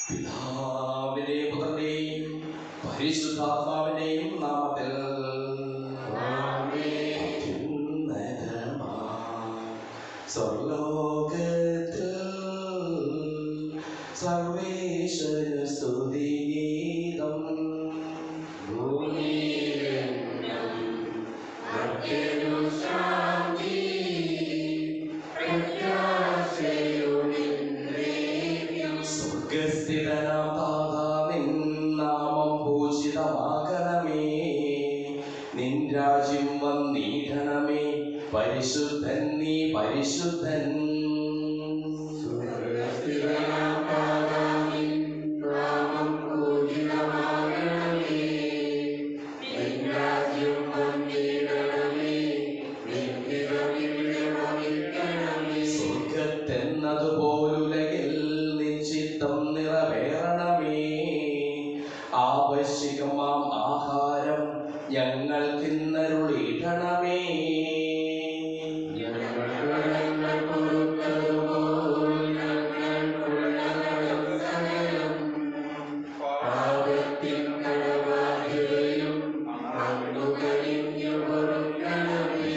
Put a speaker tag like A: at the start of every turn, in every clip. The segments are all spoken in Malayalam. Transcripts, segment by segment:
A: പിതാവിന്റെയും പുത്രന്റെയും പരിശുദ്ധാത്മാവിന്റെയും നാമത്തിൽ സ്വർലോകത്തിൽ സർവേശ്വര സ്തുതിഗീതം സ്വർഗസ്ഥിതനാം താതാ നിൻ നാമം പൂജിതമാകണമേ, നിൻ രാജ്യം വന്നിടണമേ, പരിശുദ്ധൻ നീ പരിശുദ്ധൻ. സ്വർഗത്തെന്നതുപോലുലകിൽ നിശ്ചിത്തം നിറവേറണമേ, ആവശ്യകമാം ആഹാരം ഞങ്ങൾക്കിന്നരുളിടണമേ.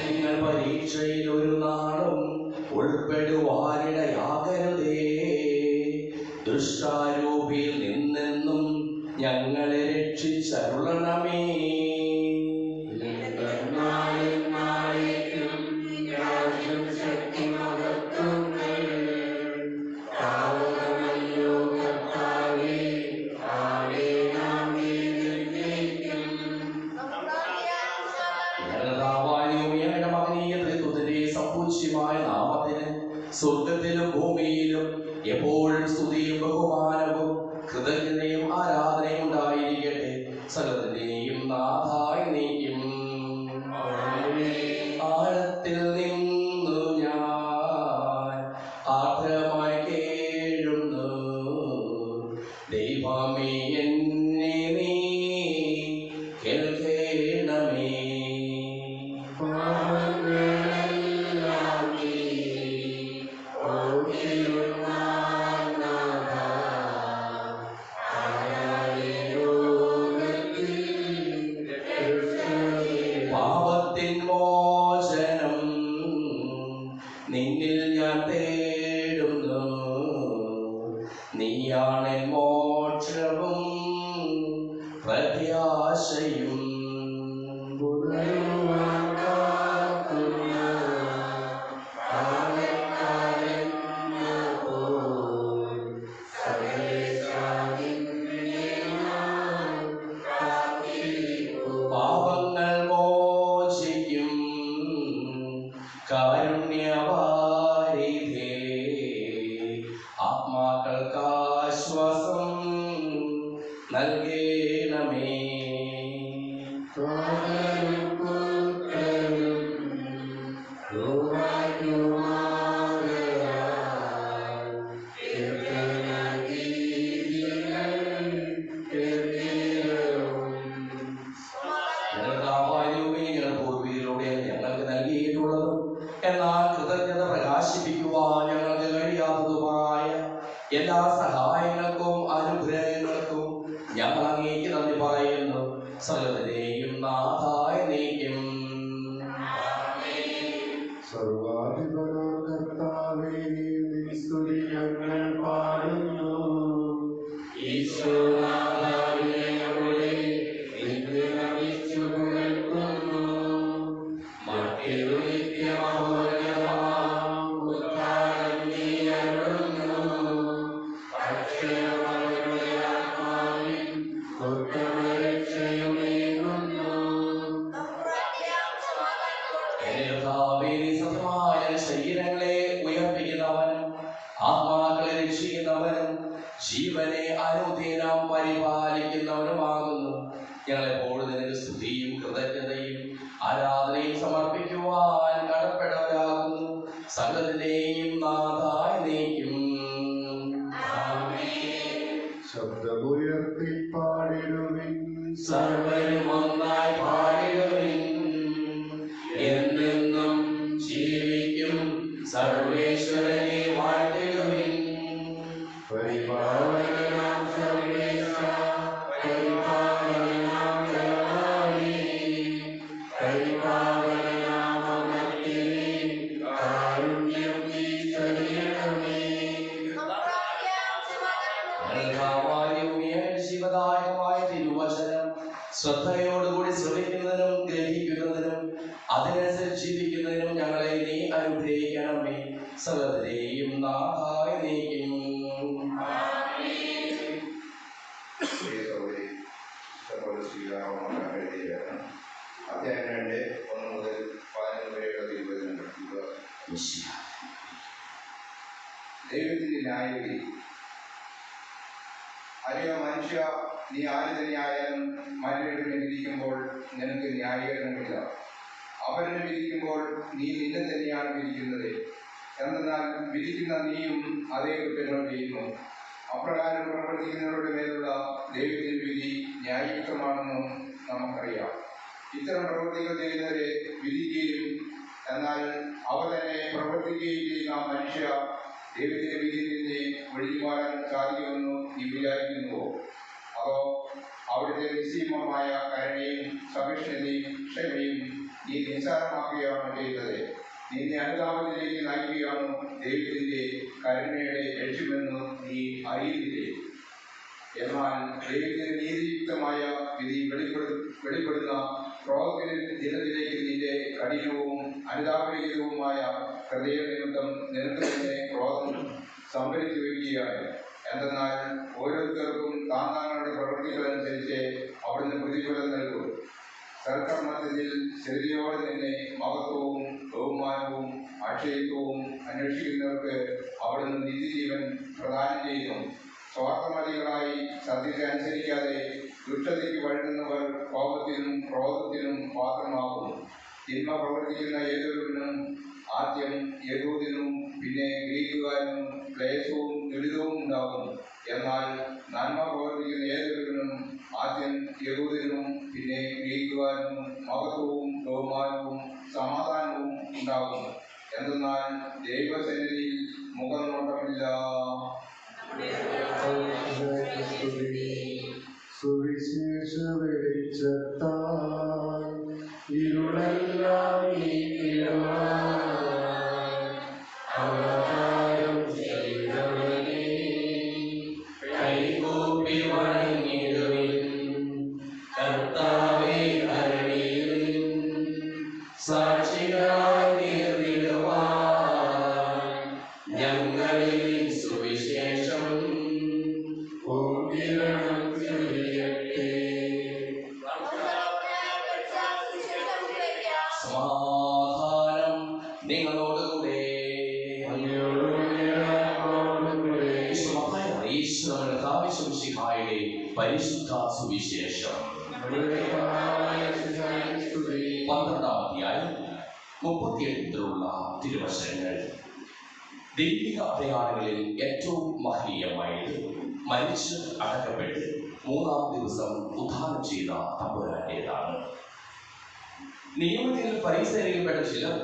A: ഞങ്ങൾ പരീക്ഷയിൽ ഒരു നാളും ഉൾപ്പെടുവാനിടയാകരുതേ, ദുഷ്ടാരൂപിയിൽ നിന്നെന്നും ഞങ്ങളെ രക്ഷിച്ചരുളണമേ. സമ്പൂജ്യമായ നാമത്തിന് സ്വർഗത്തിലും ഭൂമിയിലും എപ്പോഴും സ്തുതിയും ബഹുമാനവും കൃതജ്ഞതയും ആരാധനയും ഉണ്ടായിരിക്കട്ടെ, സകലത്തിന്റെയും നാഥായി നീക്കും. ആഴത്തിൽ നിന്നു ഞാൻ ആർദ്രമായി കേഴുന്നു, ദൈവമേ എന്നെ നീ കേൾക്കണമേ. പാപത്തിൻ മോചനം നിന്നിൽ ഞാൻ തേടുന്നു, നീയാണെൻ മോക്ഷവും പ്രത്യാശയും. പാപങ്ങൾ മോചിക്കും കാരുണ്യവാരിധേ, ആത്മാക്കൾക്കാശ്വാസം നൽകണമേ. പൂർവീകരിലൂടെ ഞങ്ങൾക്ക് നൽകിയിട്ടുള്ളതും എന്നാൽ കൃതജ്ഞത പ്രകാശിപ്പിക്കുവാൻ ഞങ്ങൾക്ക് കഴിയാത്തതുമായ എല്ലാ സഹായങ്ങൾക്കും അനുഗ്രഹങ്ങൾക്കും ഞങ്ങൾ അങ്ങേക്ക് നന്ദി പറയുന്നു, സകലത്തിന്റെയും നാഥായി നീക്കും.
B: സർവാധിപനാകർത്താവേ, നിൻ സ്തുതി ഞങ്ങൾ പാടുന്നു.
A: ശരീരങ്ങളെ ഉയർപ്പിക്കുന്നവനും ആത്മാക്കളെ രക്ഷിക്കുന്നവനും ജീവനെ അനുദിനം പരിപാലിക്കുന്നവനുമാകുന്നു. ഞങ്ങളെപ്പോഴും നിനക്ക് സ്തുതിയും കൃതജ്ഞതയും ആരാധനയും സമർപ്പിക്കുവാൻ കടപ്പെട്ടവരാകുന്നു, സകലത്തിന്റെയും നാഥായി നീക്കും.
B: ശബ്ദമുയർത്തി പാടിടുവിൻ,
A: സർവരും ഒന്നായി പാടിടുവിൻ, എന്നെന്നും ജീവിക്കും സർവേശ്വരനെ വാഴ്ത്തിടുവിൻ.
B: പരിപാലനം
A: ശ്രദ്ധയോടുകൂടി ശ്രമിക്കുന്നതിനും ഗ്രഹിക്കുന്നതിനും അതിനനുസരിച്ച് ജീവിക്കുന്നതിനും ഞങ്ങളെ നീ അനുഗ്രഹിക്കണമേ. സകലരെയും നാഥായ നീക്കും.
C: അധ്യായം 2 1 മുതൽ 11 വരെയുള്ള 20 ദൈവത്തിന്റെ ന്യായവിധി. അറിയോ മനുഷ്യ, നീ ആര് തന്നെയായാലും മറ്റൊരുവനെ വിധിക്കുമ്പോൾ നിനക്ക് ന്യായീകരണമില്ല. അവനെ വിധിക്കുമ്പോൾ നീ നിന്നെ തന്നെയാണ് വിധിക്കുന്നത്. എന്നാൽ വിധിക്കുന്ന നീയും അതേ കുറ്റങ്ങൾ ചെയ്യുന്നു. അപ്രകാരം പ്രവർത്തിക്കുന്നവരുടെ മേലുള്ള ദൈവത്തിന്റെ വിധി ന്യായയുക്തമാണെന്നും നമുക്കറിയാം. ഇത്തരം പ്രവൃത്തികൾ ചെയ്യുന്നവരെ വിധിക്കുകയും എന്നാൽ അവ തന്നെ പ്രവർത്തിക്കുകയും ചെയ്യുന്ന മനുഷ്യ, ദൈവത്തിന്റെ വിധിയിൽ നിന്ന് ഒഴിഞ്ഞു മാറാൻ സാധിക്കുമെന്ന് നീ വിചാരിക്കുന്നുവോ? അതോ അവിടുത്തെ നിസ്സീമമായ കരുണയും സഹിഷ്ണുതയും ക്ഷമയും നീ നിസ്സാരമാക്കുകയാണ് ചെയ്തത്? നിന്നെ അനുതാപത്തിലേക്ക് നയിക്കുകയാണ് ദൈവത്തിന്റെ കരുണയുടെ ലക്ഷ്യമെന്ന് നീ അറിയുന്നില്ലേ? എന്നാൽ ദൈവത്തിന്റെ നീതിയുക്തമായ വിധി വെളിപ്പെടുന്ന ക്രോധത്തിന് ദിനത്തിലേക്ക് നിന്റെ കഠിനവും അനുതാപരഹിതവുമായ ഹൃദയ നിമിത്തം നിനക്ക് തന്നെ ക്രോധം സംഭരിച്ചു വയ്ക്കുകയാണ്. എന്തെന്നാൽ ഓരോരുത്തർക്കും താങ്കളുടെ പ്രവൃത്തികളനുസരിച്ച് അവിടുന്ന് പ്രതിഫലം നൽകും. സൽക്കർമ്മത്തിൽ സ്ഥിരതയോടെ തന്നെ മഹത്വവും ബഹുമാനവും അക്ഷയത്വവും അന്വേഷിക്കുന്നവർക്ക് അവിടുന്ന് നിത്യജീവൻ പ്രദാനം ചെയ്യുന്നു. സ്വാർത്ഥമതികളായി സത്യത്തെ അനുസരിക്കാതെ ദുഷ്ടതയ്ക്ക് വഴുകുന്നവർ കോപത്തിനും ക്രോധത്തിനും പാത്രമാകുന്നു. തിന്മ പ്രവർത്തിക്കുന്ന ഏതൊരുവനും ആദ്യം യഹൂദനും പിന്നെ ഗ്രീക്കുകാരനും ക്ലേശവും ദുരിതവും ഉണ്ടാകും. എന്നാൽ നന്മ പ്രവർത്തിക്കുന്ന ഏതൊരുവനും ആദ്യം യഹൂദനും പിന്നെ ഗ്രീക്കുകാരനും മഹത്വവും ബഹുമാനവും സമാധാനവും ഉണ്ടാകും. എന്തെന്നാൽ ദൈവസന്നിധിയിൽ മുഖനോട്ടമില്ല.
B: സുവിശേഷ വെളിച്ചത്താൽ ഇരുളെല്ലാം നീക്കിടുവാൻ അവതാരം ചെയ്തവനേ,
A: കൈകൂപ്പി വണങ്ങിടുവിൻ. കർത്താവേ കരുണീടുവിൻ. സാക്ഷികളായി തീർന്നിടുവാൻ ഞങ്ങളിൽ സുവിശേഷം
B: പൂർണ്ണം ചൊരിയട്ടെ.
A: സമാധാനം നിങ്ങളോടുകൂടെ. പരിശുദ്ധ സുവിശേഷം 12-ാം അധ്യായം 38 മുതലുള്ള തിരുവചനങ്ങൾ. ദൈവിക അടയാളങ്ങളിൽ ഏറ്റവും മഹനീയമായത് മരിച്ച് അടക്കപ്പെട്ട് 3-ാം ദിവസം ഉദ്ധാനം ചെയ്ത തമ്പുരാന്റേതാണ്. നിയമത്തിൽ പരിസരയിൽപ്പെട്ട ചിലർ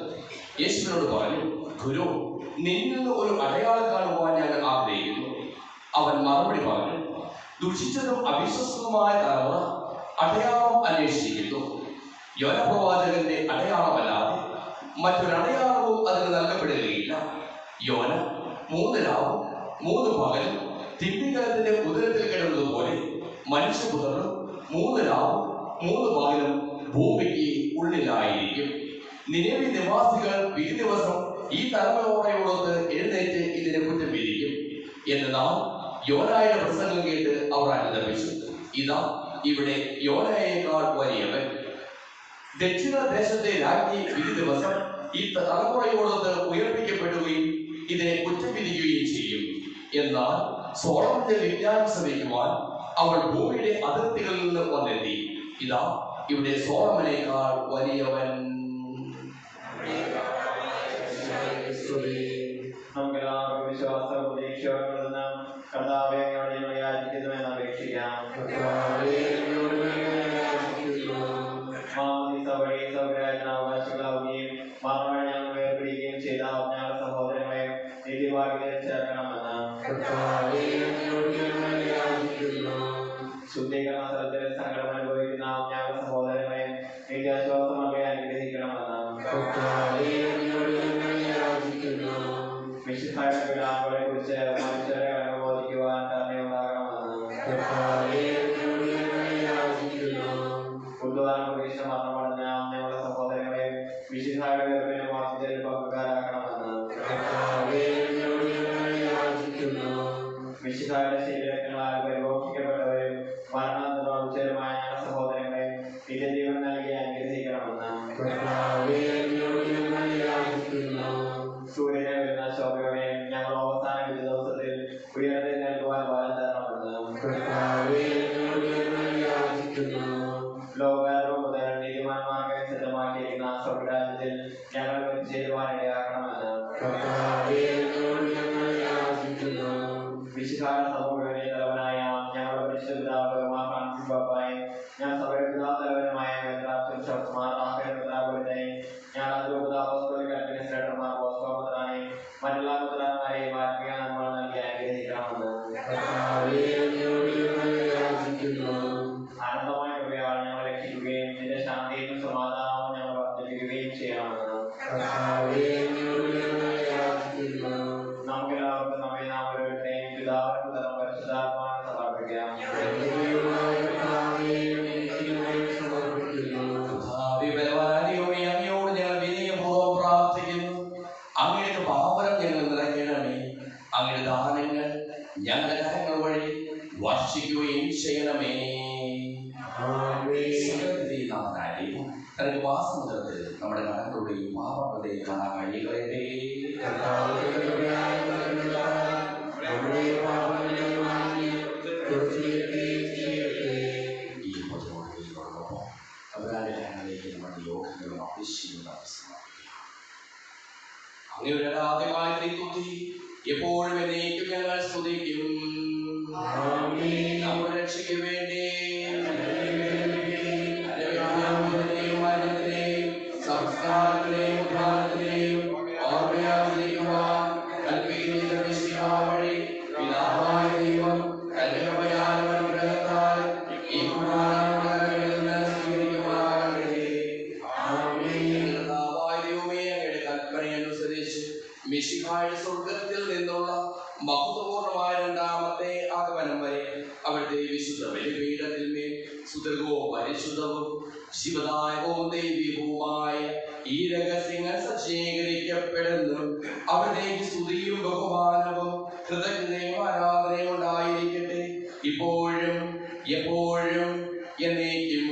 A: യേശുവിനോട് പറഞ്ഞു, ഗുരു, നിന്നിൽ നിന്ന് ഒരു അടയാളം കാണുവാൻ ഞങ്ങൾ ആഗ്രഹിക്കുന്നു. അവൻ മറുപടി പറഞ്ഞു, ദുഷിച്ചതും അവിശ്വസ്തവുമായ തലമുറ അടയാളം അന്വേഷിക്കുന്നു. യോന പ്രവാചകന്റെ അടയാളമല്ലാതെ മറ്റൊരടയാളവും അതിന് നൽകപ്പെടുകയില്ല. യോന 3 രാവും 3 പകലും തിമിംഗലത്തിന്റെ ഉദരത്തിൽ കിടന്നതുപോലെ മനുഷ്യപുത്രനും 3 രാവും 3 പകലും ഭൂമിക്ക് ഉള്ളിലായിരിക്കും. നിനവി നിവാസികൾ ഈ ദിവസം ഈ തലമുറയോടൊത്ത് എഴുന്നേറ്റ് ഇതിനെ കുറ്റം വിധിക്കും എന്ന് നാം യോനായുടെ പ്രസംഗം കേട്ട് അവർ അനുദപിച്ചു. ഇതാ ഇവിടെ യോനയേക്കാൾ വലിയവൻ. ദക്ഷിണ ദേശത്തെ രാജ്ഞി വിധി ദിവസം ഈ തലമുറയോടൊത്ത് ഉയർപ്പിക്കപ്പെടുകയും ഇതിനെ കുറ്റം വിധിക്കുകയും ചെയ്യും. എന്നാൽ സോളമന്റെ വിജ്ഞാനം ശ്രമിക്കുവാൻ അവൾ ഭൂമിയുടെ അതിർത്തികളിൽ നിന്ന് വന്നെത്തി. ഇതാ ഇവിടെ സോളമനേക്കാൾ വലിയവൻ.
D: നമുക്കെല്ലാവർക്കും വിശ്വാസ പ്രതീക്ഷയോടെ കർത്താവേ അങ്ങയോട് ഞങ്ങൾ യാചിക്കുന്നുവെന്ന് അപേക്ഷിക്കാം. വഴി സൗകര്യത്തിന് അവകാശികളാവുകയും മറവഴി ഞങ്ങൾ വേർപിടിക്കുകയും ചെയ്ത ഞങ്ങളുടെ സഹോദരങ്ങളെ നീതിഭാഗ്യത്തിൽ ചേർക്കണമെന്ന് ശുദ്ധീകരണ സ്ഥലത്തിൽ സങ്കടം അനുഭവിക്കുന്ന ഞങ്ങളുടെ സഹോദരങ്ങളെ നിത്യാശ്വാസം നൽകി അനുഗ്രഹിക്കണമെന്ന് വിശുദ്ധായ പിതാക്കളെ കുറിച്ച് മനുഷ്യരെ അനുമോദിക്കുവാൻ തന്നെ ഉണ്ടാകണമെന്ന് മിശിഹായുടെ ശരീരങ്ങളാൽ പരിപോഷിക്കപ്പെട്ടവരും മരണത്തിനോടുചേരുമായ ഞങ്ങളുടെ സഹോദരങ്ങളെ നിത്യജീവൻ നൽകി അനുഗ്രഹിക്കണമെന്ന് സൂര്യനെ വരുന്ന ശോഭയോടെ ഞങ്ങൾ അവസാന വിധി ദിവസത്തിൽ ഉയർത്തി നൽകുവാൻ വാരം തരണമെന്ന് ലോകാരൂപം മുതൽ നീതിമാന്മാർക്ക് സിദ്ധമാക്കിയിരിക്കുന്ന സ്വർഗരാജ്യത്തിൽ ഞങ്ങൾ ചേരുവാനിടയാക്കണമെന്ന് വിശുദ്ധാര സമൂഹയുടെ തലവനായ ഞങ്ങളുടെ പരിശുദ്ധ പിതാവ് മാർ ഫ്രാൻസിസ് പാപ്പായെ ഞാൻ സഭയുടെ പിതാവ് തലവനുമായ മാർ റാഫേൽ പിതാവുകളുടെ ഞാൻ അതിരൂപത അപ്പോസ്തലിക അഡ്മിനിസ്ട്രേറ്റർമാർ ബോസ്കോ മുദ്രാനെ മറ്റുള്ള മുദ്രാന്മാരെയും ആത്മീയ നന്മകൾ നൽകി അനുഗ്രഹിക്കണമെന്ന് ആനന്ദമായ കൃപയാൽ ഞങ്ങൾ രക്ഷിക്കുകയും നിന്റെ ശാന്തിയും സമാധാനവും ഞങ്ങൾ വർദ്ധിപ്പിക്കുകയും ചെയ്യണമെന്ന് നമുക്കെല്ലാവർക്കും നമ്മെ നാം ഓരോരുത്തരെയും പിതാവിനും പുത്രനും പരിശുദ്ധാത്മാവിനും സമർപ്പിക്കാം.
A: അങ്ങയോട് ഞങ്ങൾ വിനയപൂർവ്വം പ്രാർത്ഥിക്കുന്നു. അങ്ങയുടെ പാവനം ഞങ്ങൾ നിറയ്ക്കണമേ. അങ്ങയുടെ ദാനങ്ങൾ ഞങ്ങളുടെ കരങ്ങൾ വഴി വർഷിക്കുകയും ചെയ്യണമേ. തനക്ക് വാസമുദ്രത്തിൽ നമ്മുടെ കരങ്ങളുടെയും പാപങ്ങളുടെയും കാണാൻ കഴിയുകളെ അങ്ങയുടെ ആദ്യമായി കുത്തി എപ്പോഴും എന്നേക്കും ഞങ്ങൾ സ്തുതിക്കും. നമ്മുടെ രക്ഷയ്ക്ക് വേണ്ടി സംസ്കാരത്തിലെയും ഉദ്ധാനത്തിലെയും ഓർമ്മയായിരിക്കുവാൻ കൽപ്പിക്കുന്ന വഴി പിതാവായ ദൈവം അനുഗ്രഹത്താൽ ഈ കൽപ്പനയനുസരിച്ച് മിശിഹായുടെ സ്വർഗത്തിൽ നിന്നുള്ള മഹത്വപൂർണമായ രണ്ടാമത്തെ ആഗമനം വരെ അവിടുത്തെ വിശുദ്ധ ബലിപീഠത്തിന്മേൽ സുതകവും പരിശുദ്ധവും ശിവദായകവും ദൈവികവുമായ ഈ രഹസ്യങ്ങൾ സജ്ജീകരിക്കപ്പെടുന്നു. അവിടേക്ക് സ്തുതിയും ബഹുമാനവും കൃതജ്ഞതയും ആരാധനയും ഉണ്ടായിരിക്കട്ടെ, ഇപ്പോഴും എപ്പോഴും എന്നേക്കും.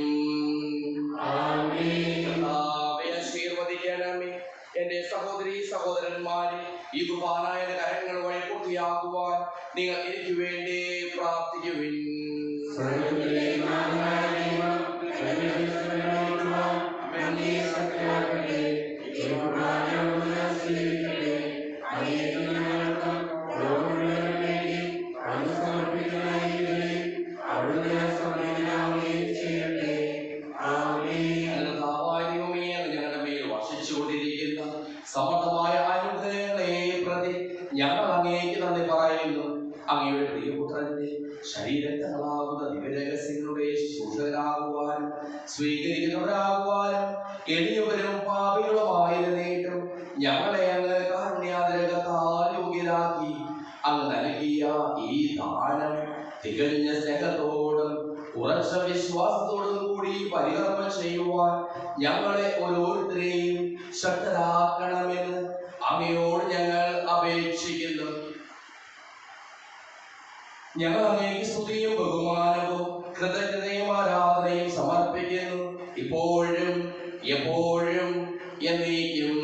A: ആശീർവദിക്കണമേ. എന്റെ സഹോദരീ സഹോദരന്മാരെ, ഈ കുർബാനായ കരങ്ങൾ വഴി പൂർത്തിയാക്കുവാൻ നിങ്ങൾ എനിക്ക് വേണ്ടി പ്രാർത്ഥിക്കുവിൻ. സമർത്ഥമായ അനുഗ്രഹങ്ങളെ പ്രതി ഞങ്ങൾ അങ്ങേക്ക് നന്ദി പറയുന്നു. അങ്ങയുടെ പ്രിയപുത്രന്റെ ശരീരങ്ങളാകുന്ന ദിവ്യരഹസ്യങ്ങളുടെ ശുശ്രൂഷകരാകുവാനും സ്വീകരിക്കുന്നവരാകുവാനും എളിയവരും പാപികളുമായിരുന്നിട്ടും ഞങ്ങളെ അങ്ങ് കാരുണ്യാതിരകത്താൽ യോഗ്യരാക്കി അങ്ങ് നൽകിയ ഈ ദാനം തികഞ്ഞ സ്നേഹത്തോടും ഉറച്ച വിശ്വാസത്തോടും കൂടി പരികർമ്മം ചെയ്യുവാൻ ഞങ്ങളെ ഓരോരുത്തരെയും ശക്തരാക്കണമെന്ന് അങ്ങയോട് ഞങ്ങൾ അപേക്ഷിക്കുന്നു. ഞങ്ങൾ അങ്ങേക്ക് സ്തുതിയും ബഹുമാനവും കൃതജ്ഞതയും ആരാധനയും സമർപ്പിക്കുന്നു, ഇപ്പോഴും എപ്പോഴും എന്നേക്കും.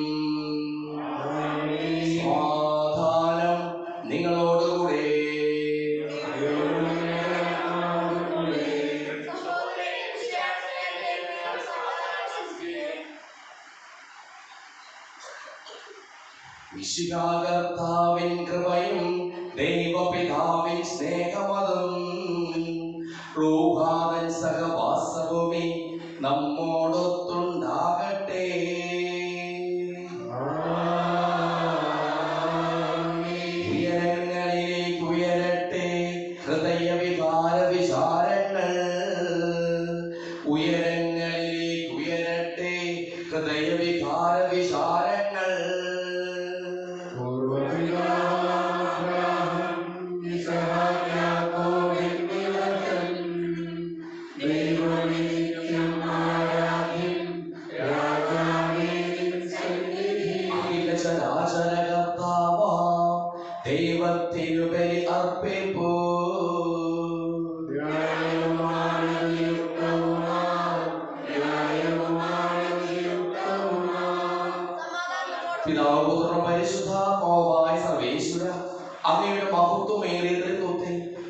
A: സമാധാനം നിങ്ങളോടുകൂടെ. വിശുദ്ധാകർത്താവിൻ കൃപയും ദൈവപിതാവിൻ സ്നേഹമതും റൂഹാദൻ സഹവാസവുമേ നമ്മോടൊത്തുണ്ടാകട്ടെ. ഉയരങ്ങളിലേക്ക് ഉയരട്ടെ ഹൃദയവികാര വിചാരങ്ങൾ, ഉയരങ്ങളിലേക്ക് ഉയരട്ടെ ഹൃദയവികാര വിചാരങ്ങൾ. ദൈവത്തിനു ബലി അർപ്പിപ്പൂ.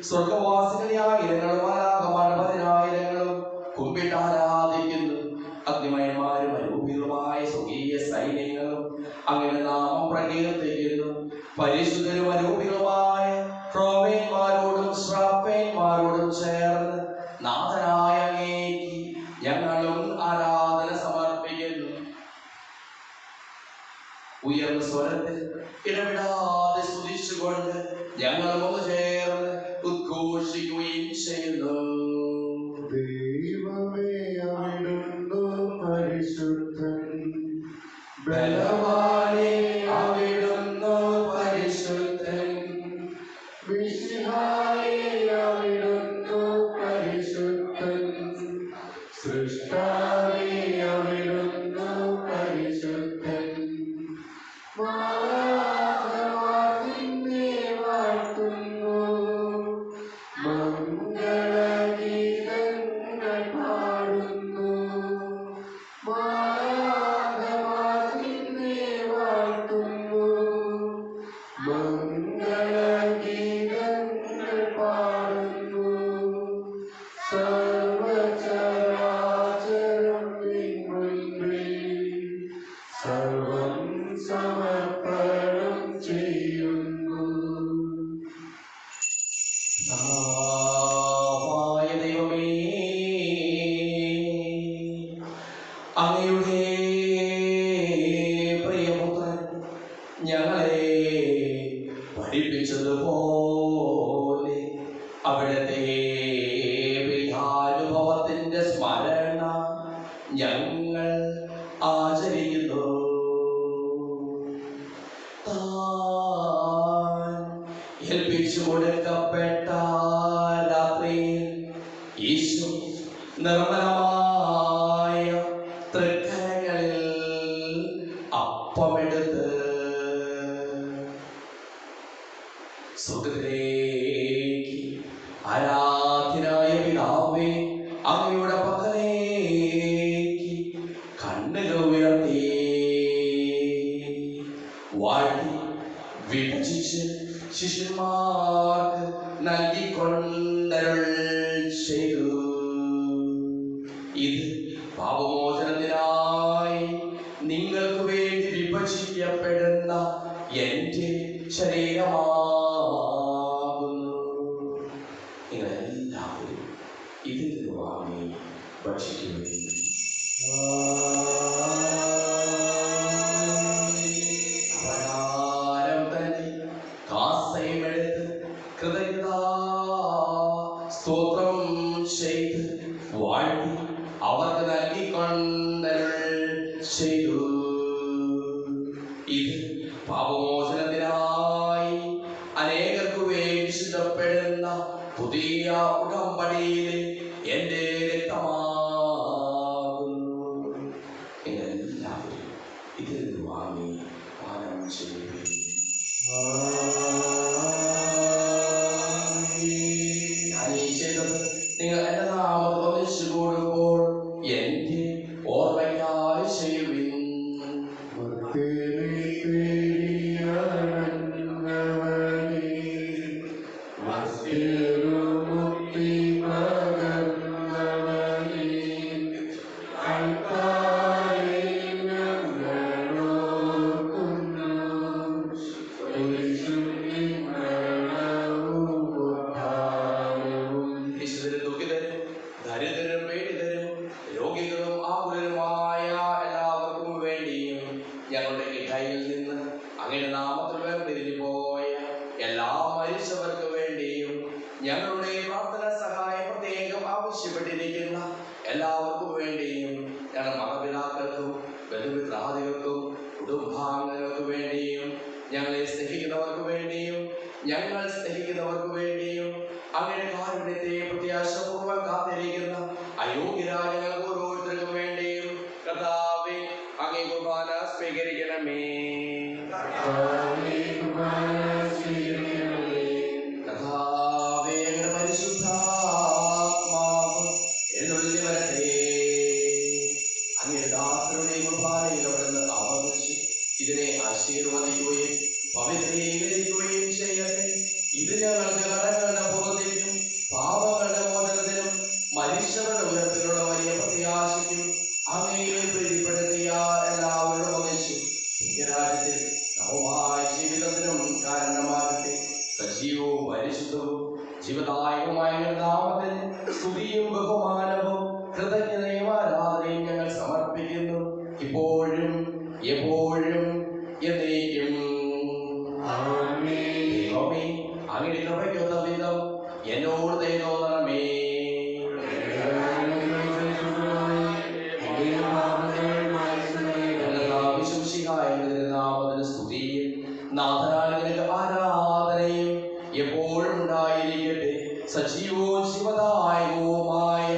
A: സ്വർഗവാസികളെ ആയിരങ്ങളും മാലാഖമാരുടെ പതിനായിരങ്ങളും കുമ്പിട്ട് ആരാധിക്കുന്നു. അഗ്നിമയന്മാരും അരൂപികളുമായ സ്വർഗീയ സൈന്യങ്ങളും അങ്ങനെ നാമം പ്രകീർത്തിക്കുന്നു. പരിശുദ്ധരും അരൂപികളുമായ ക്രോവേന്മാരോടും ശ്രാപ്പേന്മാരോടും ചേർന്ന് നാഥനായ അങ്ങേക്ക് ഞങ്ങളും ആരാധന സമർപ്പിക്കുന്നു. ഉയർന്ന സ്വരത്തിൽ ഇടപെടാതെ സ്തുതിച്ചുകൊണ്ട് ഞങ്ങൾ ഒന്ന് ചേർന്ന് ഉദ്ഘോഷിക്കുകയും ചെയ്യുന്നു.
B: ദൈവമേ അവിടുന്നു പരിശുദ്ധൻ,
A: ബലവാനേ അവിടുന്നു പരിശുദ്ധൻ,
B: മിശിഹായേ അവിടുന്നു പരിശുദ്ധൻ, സൃഷ്ടാവേ അവിടുന്നു പരിശുദ്ധൻ. മാലാഖമാർ നിന്നെ വാഴ്ത്തുന്നു, മംഗളഗീതങ്ങൾ പാടുന്നു. മാലാഖമാർ നിന്നെ വാഴ്ത്തുന്നു, മംഗളഗീതങ്ങൾ പാടുന്നു. സർവചരാചരം നിൻ മുൻപിൽ സർവം സമർപ്പണം ചെയ്യുന്നു.
A: കർത്താവായ ദൈവമേ, അങ്ങയുടെ പ്രിയപുത്രൻ ഞങ്ങളെ പഠിപ്പിച്ചതുപോലെ അവിടുത്തെ പ്രിയാനുഭവത്തിന്റെ സ്മരണ ഞങ്ങൾ ആചരിക്കുന്നു. താൻ ഏൽപ്പിച്ചു കൊടുക്കപ്പെട്ട രാത്രിയിൽ യേശു നിർമ്മലമായ തൃക്കരങ്ങളിൽ അപ്പമെടുത്ത് സ്വർഗ്ഗത്തിലേക്ക് ആരാധ്യനായ പിതാവേ അങ്ങയുടെ പക്കലേക്ക് കണ്ണുകൾ ഉയർത്തി വാഴ്ത്തി വിഭജിച്ച് ശിഷ്യന്മാർക്ക് നൽകിക്കൊണ്ടരുൾ ചെയ്തു. ഇത് പാപമോചനത്തിനായി നിങ്ങൾക്ക് വേണ്ടി വിഭജിക്കപ്പെടുന്ന എന്റെ ശരീരമാകുന്നു. നിങ്ങളെല്ലാവരും ഇതിൽ നിന്ന് വാങ്ങി ഭക്ഷിക്കുകയും പ്രകാരം തന്നെ കാസയുമെടുത്ത് കൃതജ്ഞതാ സ്തോത്രം ചെയ്ത് വാഴ്ത്തി അവർക്ക് നൽകിക്കൊണ്ടരുൾ ചെയ്തു. ഇത് പാപമോചനത്തിനായി അനേകർക്ക് വേണ്ടി ശുദ്ധപ്പെടുന്ന പുതിയ ഉടമ്പടിയിലെ എന്റെ രക്തമാകുന്നു. നിങ്ങളെല്ലാവരും ഇതിൽ നിന്ന് വാങ്ങി പാനം ചെയ്യുകയും നിങ്ങൾ എന്റെ നാമത്തിൽ ഒന്നിച്ചു കൂടുമ്പോൾ എന്റെ ഓർമ്മയ്ക്കായി ചെയ്യുവിൻ.
B: ഭക്തനെ തേടിയണഞ്ഞവനേ, മസ്തിരുമുക്തി പകർന്നവനേ, അൽത്താരേ ഞങ്ങളോർക്കുന്നു. യേശുവിൻ മരണവും ഉത്ഥാനവും
A: യേശുവിനും ദുഃഖിതരും ദരിദ്രരും പീഡിതരും രോഗികളും ആകുലരുമായ എല്ലാവർക്കും വേണ്ടിയും ഞങ്ങളുടെ ഇടയിൽ നിന്ന് അങ്ങയുടെ നാമത്തിൽ വേർതിരിഞ്ഞു പോയ എല്ലാ മരിച്ചവർക്ക് വേണ്ടിയും ഞങ്ങളുടെ പ്രാർത്ഥന സഹായം പ്രത്യേകം ആവശ്യപ്പെട്ടിരിക്കുന്ന എല്ലാവർക്കും വേണ്ടിയും ഞങ്ങളുടെ മാതാപിതാക്കൾക്കും ബന്ധുമിത്രാദികൾക്കും കുടുംബാംഗങ്ങൾക്ക് വേണ്ടിയും ഞങ്ങളെ സ്നേഹിക്കുന്നവർക്ക് വേണ്ടിയും ഞങ്ങൾ സ്നേഹിക്കുന്നവർക്ക് വേണ്ടിയും അങ്ങയുടെ കാരുണ്യത്തെ പ്രത്യാശപൂർവ്വം കാത്തിരിക്കുന്ന അയോഗ്യരായ ഞങ്ങൾക്ക് ഓരോരുത്തർക്കും വേണ്ടിയും കർത്താവേ അങ്ങേ കുർബാന സ്വീകരിക്കണമേ. കർത്താവേ അങ്ങയുടെ പരിശുദ്ധാത്മാവ് എഴുന്നള്ളി വരട്ടെ. അങ്ങയുടെ ദാസരുടെ കുർബാനയിൽ അവിടുന്ന് ആവർത്തിച്ച് ഇതിനെ ആശീർവദിക്കുകയും പവിത്രീകരിക്കുകയും ചെയ്യട്ടെ. ഇത് ഞങ്ങൾക്ക് കടങ്ങളുടെ പുറത്തേക്ക് പരിശുദ്ധവും ജീവദായകമായ നാമത്തിൽ സ്തുതിയും ബഹുമാനവും കൃതജ്ഞതയും ആരാധനയും ഞങ്ങൾ സമർപ്പിക്കുന്നു, ഇപ്പോഴും എപ്പോഴും എന്നേക്കും. ദൈവമേ, അങ്ങയുടെ കൃപയ്ക്കൊത്ത വിധം എന്നോട് ദയ തോന്നണമേ. നാമത്തിന് സ്തുതിയും നാഥനായ നിനക്ക് ആരാധനയും എപ്പോഴും ഉണ്ടായിരിക്കട്ടെ. സജീവവും ശിവദായകവുമായ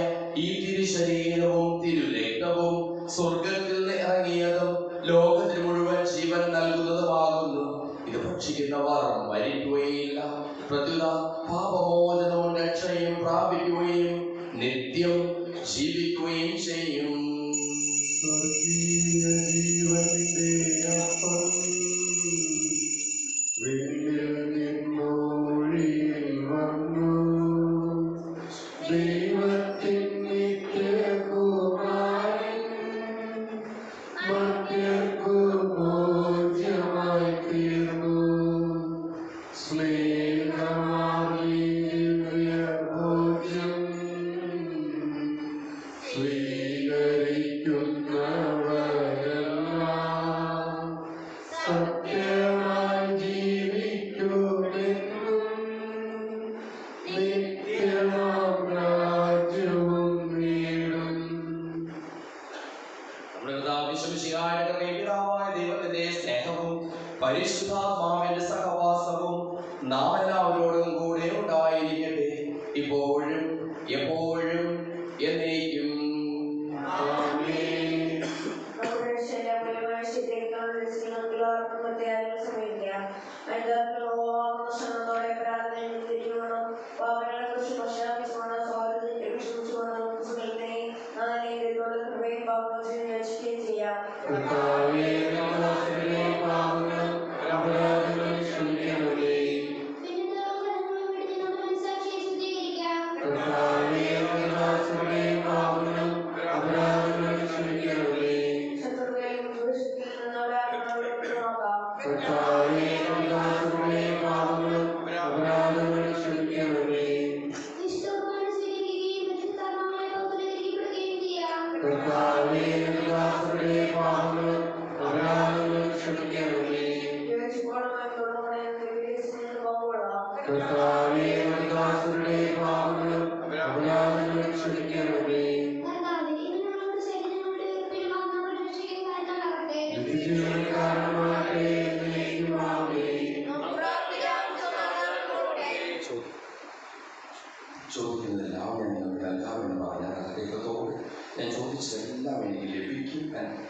A: ഈ തിരുശരീരവും തിരുരക്തവും സ്വർഗത്തിൽ നിന്ന് ഇറങ്ങിയതും ലോകത്തിന് മുഴുവൻ ജീവൻ നൽകുന്നതുമാകുന്നു. ഇത് ഭക്ഷിക്കുന്നവർ മരിക്കുകയില്ല, പ്രത്യുത പാപമോചനവും രക്ഷയും പ്രാപിക്കുകയും നിത്യം ജീവിക്കുകയും ചെയ്യും.
B: ജീവന്റെ അപ്പം വെളിയിൽ നിന്നൊഴിയിൽ വന്നു, ദൈവത്തിൻ നിത്യകുമാരൻ മർത്യർക്കു മോചനമായി തീർന്നു. സ്നേഹമാർന്ന ദിവ്യഭോജ്യം സ്വീകരിക്കുന്നവരെല്ലാം സത്യമായി ജീവിക്കുമെന്നും നിത്യമാം രാജ്യവും നേടും.
A: നമ്മുടെ പിതാവായ ദൈവത്തിന്റെ സ്നേഹവും പരിശുദ്ധാത്മാവിന്റെ സഹവാസവും നാം എല്ലാവരോടും കൂടെ ഉണ്ടായിരിക്കട്ടെ, ഇപ്പോഴും എപ്പോഴും എന്നേക്കും. ചോദിക്കുന്നതെല്ലാം നിങ്ങൾക്ക് നൽകാമെന്ന് പറഞ്ഞ ദൈവത്തോട് ഞാൻ ചോദിച്ചതെല്ലാം എനിക്ക് ലഭിക്കും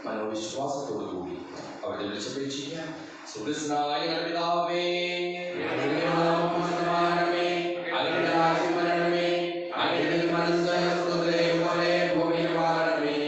A: മനോവിശ്വാസത്തോടു കൂടി അവരുടെ വിളിച്ചപേക്ഷിക്കാം. സുഹൃസ്നായ പിതാവേ, അങ്ങയുടെ രാജ്യം വരണമേ, അങ്ങയുടെ മനസ്സ് സ്വർഗ്ഗത്തിലെ പോലെ ഭൂമിയിലുമാകണമേ.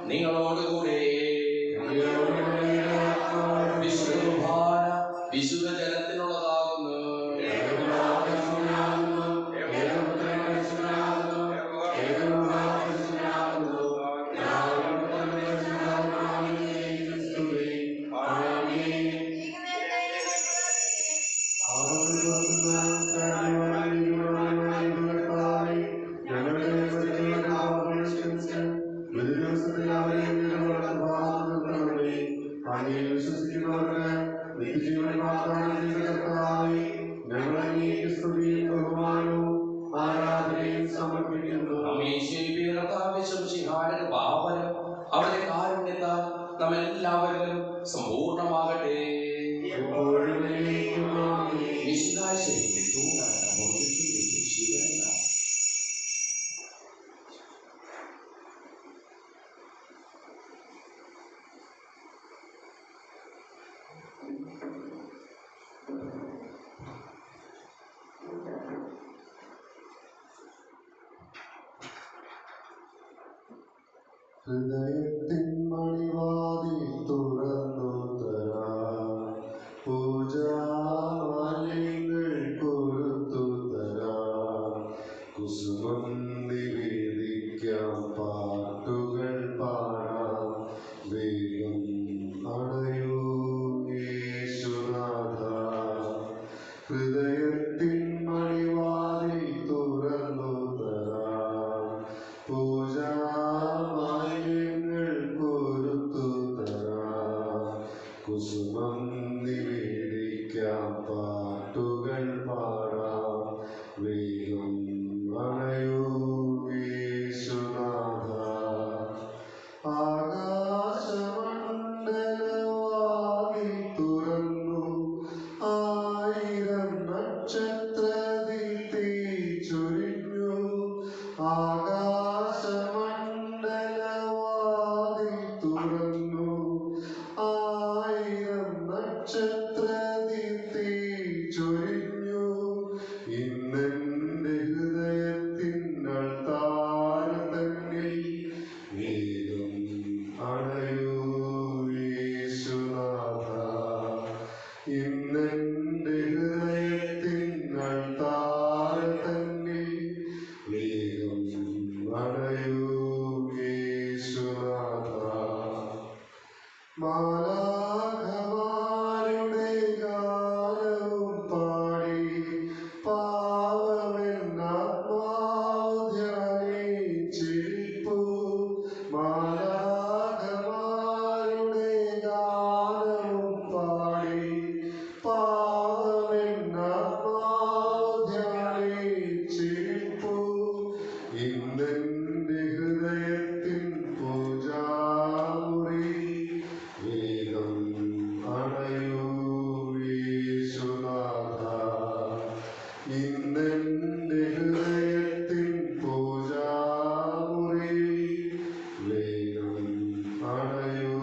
A: നിങ്ങളോടുകൂടെ വിശുദ്ധ കുർബാന വിശുദ്ധ ജനത്തിനുള്ളതാകുന്നു. അവരുടെ കാരുണ്യത്താൽ നമ്മെല്ലാവരിലും സമ്പൂർണ്ണമാകട്ടെ.
B: ഹൃദയത്തിൻ മണിവാതിൽ തുറന്നു തരാം, പൂജാമാല്യങ്ങൾ കൊരുത്തു തരാം, കുസുമം നിവേദിക്കാം, പാട്ടുകൾ പാടാം, വേഗം അണയൂ യേശുനാഥ. ഹൃദയത്തിൻ മണിവാതിൽ തുറന്നു തരാം, പൂജാമാല്യങ്ങൾ കൊരുത്തു തരാം, കുസുമം നിവേദിക്കാം, പാട്ടുകൾ പാടാം, വേഗം അണയൂ യേശുനാഥ. ആകാശമണ്ഡലവാതിൽ തുറന്നു, ആയിരം നക്ഷത്രദീപ്തി ചൊരിഞ്ഞു. ആകാശമണ്ഡലവാതിൽ തുറന്നു, ആയിരം നക്ഷത്രദീപ്തി ചൊരിഞ്ഞു. ഇന്നെന്റെ ഹൃദയത്തിൻ അൾത്താര തന്നിൽ വേഗം അണയൂ യേശുനാഥ. ഇന്നെന്റെ ഹൃദയത്തിൻ അൾത്താര തന്നിൽ വേഗം അണയൂ യേശുനാഥ. മാലാഖമാരുടെ ഗാനവും പാടി പാവമെന്നാത്മാവ് ധ്യാനിച്ചിരിപ്പു. മാലാഖമാരുടെ ഗാനവും പാടി പാവമെന്നാത്മാവ് ധ്യാനിച്ചിരിപ്പു. ഇന്നെന്റെ ഹൃദയത്തിൻ പൂജാമുറി വേഗം അണയൂ യേശുനാഥ. ഇന്നെന്റെ ഹൃദയത്തിൻ പൂജാമുറി വേഗം അണയൂ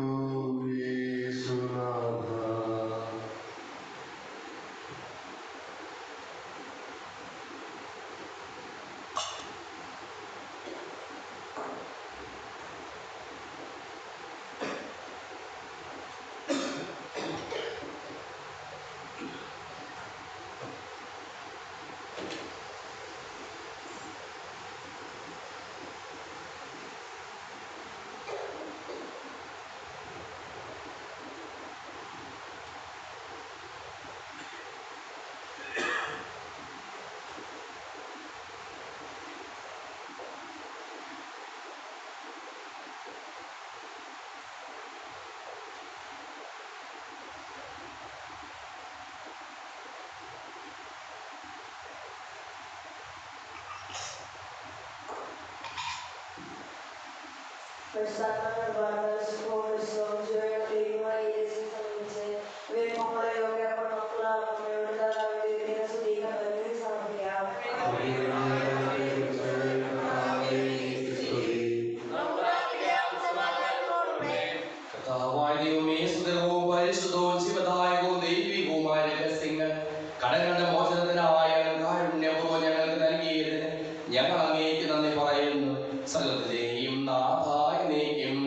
B: യേശുനാഥ.
A: കർത്താവായ ദൈവമേ, സുന്ദരവും പരിശുദ്ധവും ശിവദായകവും ദൈവികവുമായ രഹസ്യങ്ങൾ കടങ്ങളുടെ മോചനത്തിനായ കാരുണ്യപൂർവ്വം ഞങ്ങൾക്ക് നൽകിയതിന് ഞങ്ങൾ അങ്ങേക്ക് നന്ദി പറയുന്നു. സകലത്തിലെയും നാഥായ നീക്കും.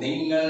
A: നിങ്ങൾ